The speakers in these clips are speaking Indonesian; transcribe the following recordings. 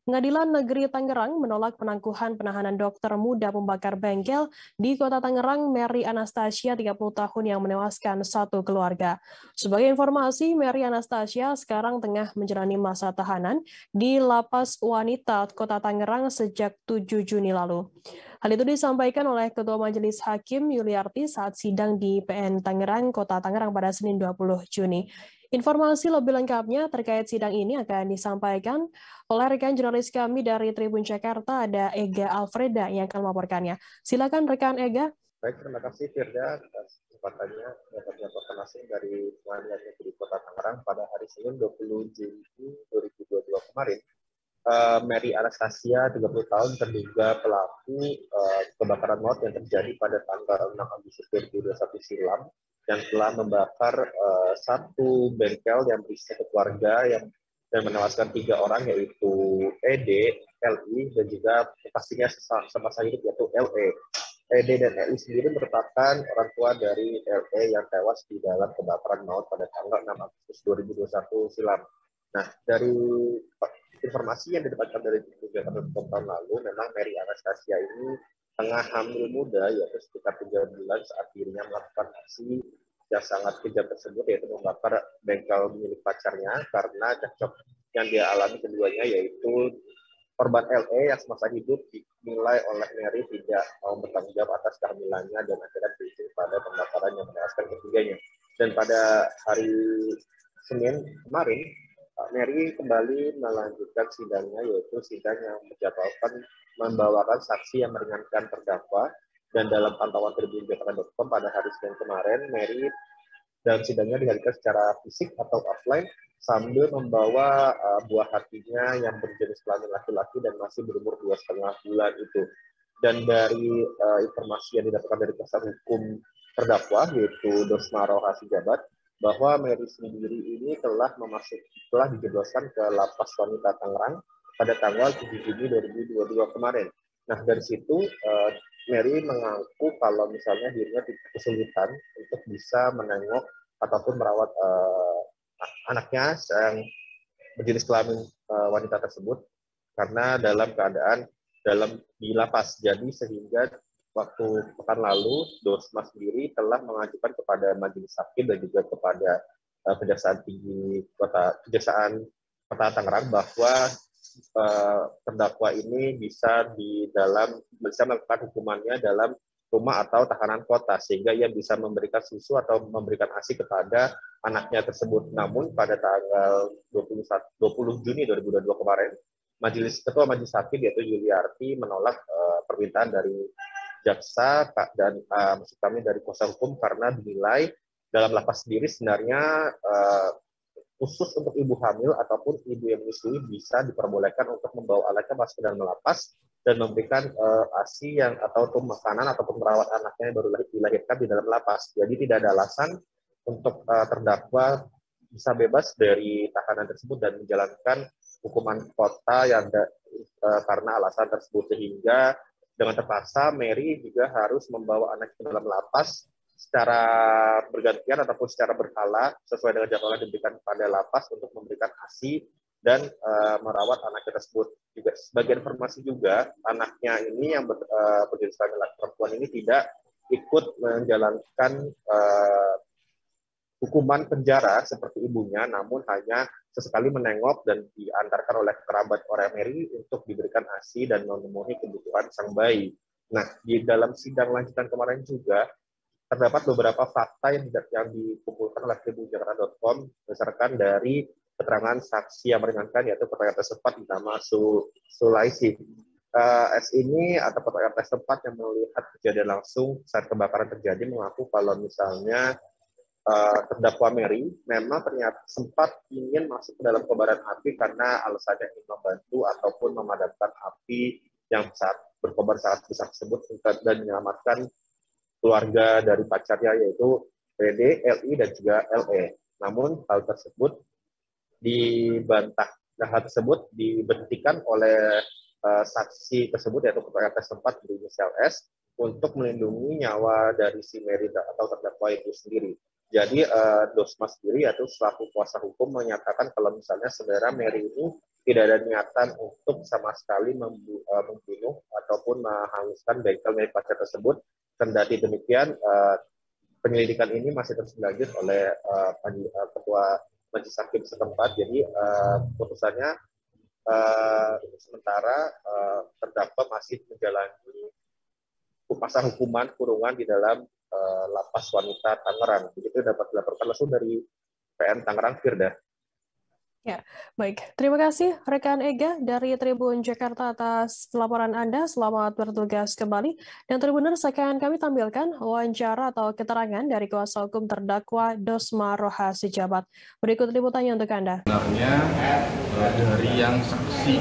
Pengadilan Negeri Tangerang menolak penangguhan penahanan dokter muda pembakar bengkel di Kota Tangerang, Mary Anastasia, 30 tahun yang menewaskan satu keluarga. Sebagai informasi, Mary Anastasia sekarang tengah menjalani masa tahanan di Lapas Wanita Kota Tangerang sejak 7 Juni lalu. Hal itu disampaikan oleh Ketua Majelis Hakim Yuliarti saat sidang di PN Tangerang, Kota Tangerang pada Senin 20 Juni. Informasi lebih lengkapnya terkait sidang ini akan disampaikan oleh rekan jurnalis kami dari Tribun Jakarta, ada Ega Alfreda yang akan melaporkannya. Silakan rekan Ega. Baik, terima kasih Firda atas kesempatannya dapat melaporkan langsung dari Pengadilan Negeri Kota Tangerang pada hari Senin 20 Juni 2022 kemarin. Mary Anastasia, 30 tahun, terduga pelaku kebakaran maut yang terjadi pada tanggal 6 Agustus 2021 silam yang telah membakar satu bengkel yang berisi satu keluarga dan menewaskan 3 orang, yaitu ED, LI, dan juga pastinya sama-sama hidup, yaitu LE. ED dan LI sendiri merupakan orang tua dari LE yang tewas di dalam kebakaran maut pada tanggal 6 Agustus 2021 silam. Nah, dari informasi yang didapatkan dari Jakarta tahun lalu, memang Mary Anastasia ini tengah hamil muda, yaitu sekitar 3 bulan saat dirinya melakukan aksi yang sangat kejam tersebut, yaitu membakar bengkel milik pacarnya karena cekcok yang dia alami keduanya, yaitu korban LE yang semasa hidup dinilai oleh Mary tidak mau bertanggung jawab atas kehamilannya dan akhirnya berujung pada pembakaran yang menewaskan ketiganya. Dan pada hari Senin kemarin, Mary kembali melanjutkan sidangnya, yaitu sidang yang menjadwalkan membawakan saksi yang meringankan terdakwa. Dan dalam pantauan Tribun Jakarta.com pada hari Senin kemarin, Mary dalam sidangnya dihadirkan secara fisik atau offline sambil membawa buah hatinya yang berjenis kelamin laki-laki dan masih berumur 2,5 bulan itu. Dan dari informasi yang didapatkan dari kuasa hukum terdakwa, yaitu Dosmaro Hasijabat, bahwa Mary sendiri ini telah dijebloskan ke Lapas Wanita Tangerang pada tanggal 7 Juni 2022 kemarin. Nah, dari situ Mary mengaku kalau misalnya dirinya kesulitan untuk bisa menengok ataupun merawat anaknya yang berjenis kelamin wanita tersebut karena dalam keadaan di lapas. Jadi sehingga waktu pekan lalu, Dosma sendiri telah mengajukan kepada Majelis Hakim dan juga kepada Kejaksaan Kota Tangerang bahwa terdakwa ini bisa melakukan hukumannya dalam rumah atau tahanan kota, sehingga ia bisa memberikan susu atau memberikan ASI kepada anaknya tersebut. Namun pada tanggal 20 Juni 2022 kemarin, Ketua Majelis Hakim yaitu Yuliarti menolak permintaan dari jaksa dan maksud kami dari kuasa hukum karena dinilai dalam lapas sendiri sebenarnya khusus untuk ibu hamil ataupun ibu yang menyusui bisa diperbolehkan untuk membawa anaknya masuk ke dalam lapas dan memberikan ASI ataupun makanan ataupun merawat anaknya yang baru dilahirkan di dalam lapas. Jadi tidak ada alasan untuk terdakwa bisa bebas dari tahanan tersebut dan menjalankan hukuman kota yang karena alasan tersebut, sehingga dengan terpaksa Mary juga harus membawa anak ke dalam lapas secara bergantian ataupun secara berkala sesuai dengan jadwal yang diberikan pada lapas untuk memberikan ASI dan merawat anaknya tersebut. Juga sebagai informasi juga, anaknya ini yang berjenis kelamin perempuan ini tidak ikut menjalankan hukuman penjara seperti ibunya, namun hanya sesekali menengok dan diantarkan oleh kerabat orang Mary untuk diberikan ASI dan memenuhi kebutuhan sang bayi. Nah, di dalam sidang lanjutan kemarin juga terdapat beberapa fakta yang dikumpulkan oleh Tribun Jakarta.com berdasarkan dari keterangan saksi yang meringankan, yaitu keterangan setempat bernama Sulaisi. S ini atau keterangan setempat yang melihat kejadian langsung saat kebakaran terjadi mengaku kalau misalnya terdakwa Mary memang ternyata sempat ingin masuk ke dalam kobaran api karena alasannya ingin membantu ataupun memadamkan api yang berkobar saat besar tersebut dan menyelamatkan keluarga dari pacarnya, yaitu PD, LI, dan juga LE. Namun hal tersebut diberhentikan oleh saksi tersebut, yaitu keterangan setempat berinisial S, untuk melindungi nyawa dari si Mary atau terdakwa itu sendiri. Jadi Dosma sendiri, yaitu selaku kuasa hukum, menyatakan kalau misalnya sebenarnya Mary ini tidak ada niatan untuk sama sekali membunuh ataupun menghanguskan bengkel milik pasien tersebut. Kendati demikian, penyelidikan ini masih terus dilanjut oleh Ketua Majelis Hakim setempat. Jadi putusannya untuk sementara terdakwa masih menjalani masa hukuman kurungan di dalam lapas wanita Tangerang. Begitu dapat dilaporkan langsung dari PN Tangerang, Firda. Ya, baik. Terima kasih rekan Ega dari Tribun Jakarta atas laporan Anda. Selamat bertugas kembali. Dan Tribuners, akan kami tampilkan wawancara atau keterangan dari kuasa hukum terdakwa Dosma Roha Sejabat. Berikut liputannya untuk Anda. Sebenarnya dari yang saksi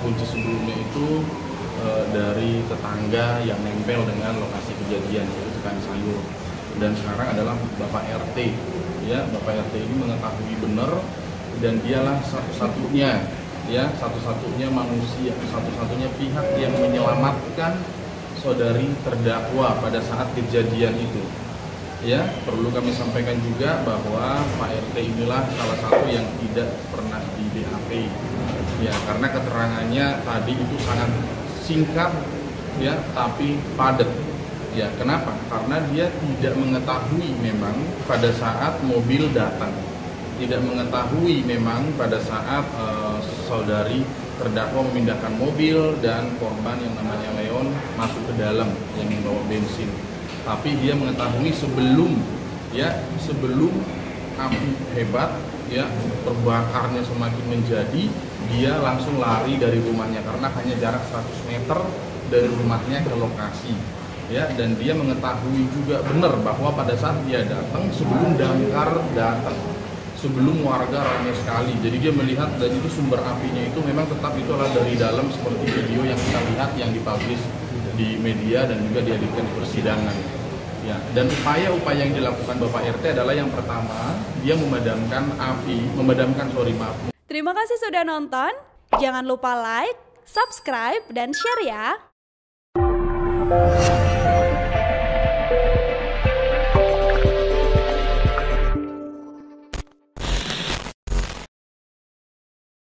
kunci sebelumnya itu dari tetangga yang nempel dengan lokasi kejadian, yaitu tukang sayur. Dan sekarang adalah Bapak RT. Ya, Bapak RT ini mengetahui benar dan dialah satu-satunya manusia, satu-satunya pihak yang menyelamatkan saudari terdakwa pada saat kejadian itu. Ya, perlu kami sampaikan juga bahwa Pak RT inilah salah satu yang tidak pernah di BAP. Ya, karena keterangannya tadi itu sangat singkat, ya, tapi padat. Ya, kenapa? Karena dia tidak mengetahui memang pada saat mobil datang, tidak mengetahui memang pada saat saudari terdakwa memindahkan mobil dan korban yang namanya Leon masuk ke dalam yang membawa bensin. Tapi dia mengetahui sebelum api hebat, ya, terbakarnya semakin menjadi, dia langsung lari dari rumahnya karena hanya jarak 100 meter dari rumahnya ke lokasi. Ya, dan dia mengetahui juga benar bahwa pada saat dia datang sebelum damkar datang, sebelum warga ramai sekali. Jadi dia melihat dan itu sumber apinya itu memang tetap itu adalah dari dalam, seperti video yang kita lihat yang dipublish di media dan juga dihadirkan di persidangan. Ya, dan upaya-upaya yang dilakukan Bapak RT adalah yang pertama, dia memadamkan api, Terima kasih sudah nonton. Jangan lupa like, subscribe, dan share ya.